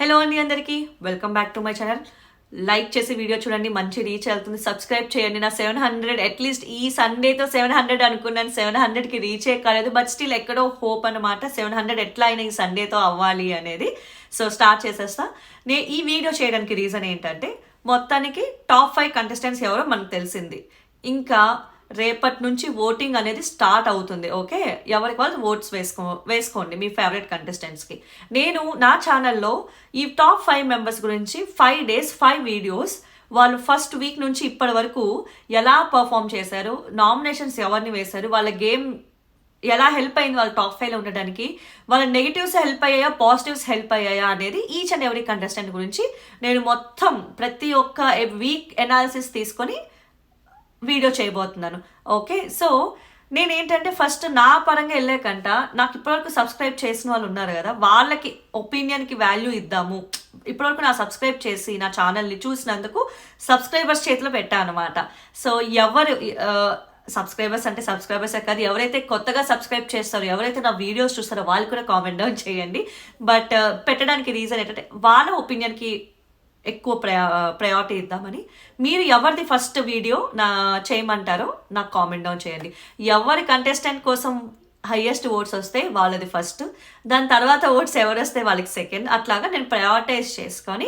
Hello అండి అందరికీ welcome back to my channel. Like చేసి వీడియో చూడండి, మంచి రీచ్ వెళ్తుంది. సబ్స్క్రైబ్ చేయండి. నా 700 అట్లీస్ట్ ఈ సండేతో 700 అనుకున్నాను. 700కి రీచ్ కాలేదు, బట్ స్టిల్ ఎక్కడో హోప్ అనమాట. 700 ఎట్లా అయినా ఈ సండేతో అవ్వాలి అనేది. సో స్టార్ట్ చేసేస్తా. ఈ వీడియో చేయడానికి రీజన్ ఏంటంటే, మొత్తానికి టాప్ 5 కంటెస్టెంట్స్ ఎవరో మనకు తెలిసింది. ఇంకా రేపటి నుంచి ఓటింగ్ అనేది స్టార్ట్ అవుతుంది. ఓకే, ఎవరికి వాళ్ళు ఓట్స్ వేసుకోండి మీ ఫేవరెట్ కంటెస్టెంట్స్కి. నేను నా ఛానల్లో ఈ టాప్ 5 మెంబర్స్ గురించి 5 days 5 వీడియోస్, వాళ్ళు ఫస్ట్ వీక్ నుంచి ఇప్పటి వరకు ఎలా పర్ఫామ్ చేశారు, నామినేషన్స్ ఎవరిని వేశారు, వాళ్ళ గేమ్ ఎలా హెల్ప్ అయింది వాళ్ళ టాప్ 5లో ఉండడానికి, వాళ్ళ నెగిటివ్స్ హెల్ప్ అయ్యాయా, పాజిటివ్స్ హెల్ప్ అయ్యాయా అనేది ఈచ్ అండ్ ఎవ్రీ కంటెస్టెంట్ గురించి నేను మొత్తం ప్రతి ఒక్క వీక్ ఎనాలిసిస్ తీసుకొని వీడియో చేయబోతున్నాను. ఓకే, సో నేనేంటంటే ఫస్ట్ నా పరంగా వెళ్ళాకంట, నాకు ఇప్పటివరకు సబ్స్క్రైబ్ చేసిన వాళ్ళు ఉన్నారు కదా, వాళ్ళకి ఒపీనియన్కి వాల్యూ ఇద్దాము. ఇప్పటివరకు నా సబ్స్క్రైబ్ చేసి నా ఛానల్ని చూసినందుకు సబ్స్క్రైబర్స్ చేతిలో పెట్టా అనమాట. సో ఎవరు సబ్స్క్రైబర్స్ అంటే సబ్స్క్రైబర్సే కాదు, ఎవరైతే కొత్తగా సబ్స్క్రైబ్ చేస్తారో, ఎవరైతే నా వీడియోస్ చూస్తారో వాళ్ళు కూడా కామెంట్ డౌన్ చేయండి. బట్ పెట్టడానికి రీజన్ ఏంటంటే వాళ్ళ ఒపీనియన్కి ఎక్కువ ప్రయారిటీ ఇద్దామని. మీరు ఎవరిది ఫస్ట్ వీడియో చేయమంటారో నాకు కామెంట్ డౌన్ చేయండి. ఎవరి కంటెస్టెంట్ కోసం హైయెస్ట్ ఓట్స్ వస్తే వాళ్ళది ఫస్ట్, దాని తర్వాత ఓట్స్ ఎవరు వస్తే వాళ్ళకి సెకండ్. అట్లాగా నేను ప్రయారిటైజ్ చేసుకొని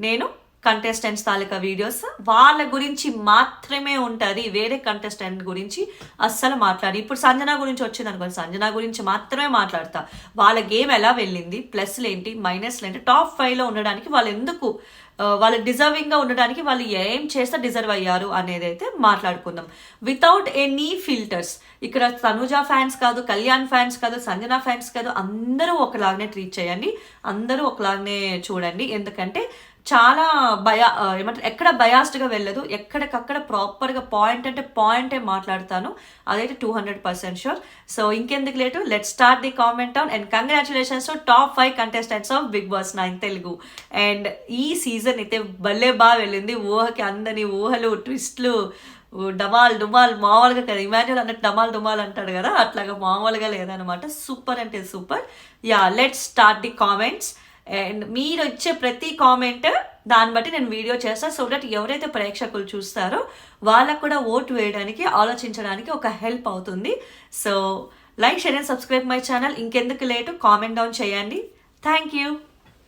నేను కంటెస్టెంట్స్ తాలూకా వీడియోస్ వాళ్ళ గురించి మాత్రమే ఉంటుంది, వేరే కంటెస్టెంట్ గురించి అస్సలు మాట్లాడి. ఇప్పుడు సంజన గురించి వచ్చింది అనుకోండి, సంజన గురించి మాత్రమే మాట్లాడతా. వాళ్ళ గేమ్ ఎలా వెళ్ళింది, ప్లస్లు ఏంటి, మైనస్లు ఏంటి, టాప్ 5లో ఉండడానికి వాళ్ళు ఎందుకు, వాళ్ళు డిజర్వింగ్గా ఉండడానికి వాళ్ళు ఏం చేస్తే డిజర్వ్ అయ్యారు అనేది అయితే మాట్లాడుకుందాం, వితౌట్ ఎనీ ఫిల్టర్స్. ఇక్కడ తనుజ ఫ్యాన్స్ కాదు, కళ్యాణ్ ఫ్యాన్స్ కాదు, సంజన ఫ్యాన్స్ కాదు, అందరూ ఒకలాగానే ట్రీట్ చేయండి, అందరూ ఒకలాగానే చూడండి. ఎందుకంటే చాలా ఏమంటారు, ఎక్కడ బయాస్డ్గా వెళ్ళదు, ఎక్కడికక్కడ ప్రాపర్గా పాయింట్ అంటే పాయింటే మాట్లాడతాను, అదైతే 200% షూర్. సో ఇంకెందుకు late, let start the comment down. And congratulations to top 5 contestants of Bigg Boss 9 Telugu. And ఈ సీజన్ అయితే భలే బాగా వెళ్ళింది. ఊహకి అందని ఊహలు, ట్విస్ట్లు, డమాల్ డుమాల్ మామూలుగా కదా, ఇమాన్యుల్ అన్నట్టు డమాల్ డుమాల్ అంటాడు కదా, అట్లాగా మామూలుగా లేదనమాట. సూపర్ అంటే super. Yeah, let start the comments. And మీరు వచ్చే ప్రతి కామెంట్ దాన్ని బట్టి నేను వీడియో చేస్తాను, సో దట్ ఎవరైతే ప్రేక్షకులు చూస్తారో వాళ్ళకు కూడా ఓటు వేయడానికి, ఆలోచించడానికి ఒక హెల్ప్ అవుతుంది. So like, share and subscribe my channel. ఇంకెందుకు లేటు, కామెంట్ డౌన్ చేయండి. Thank you.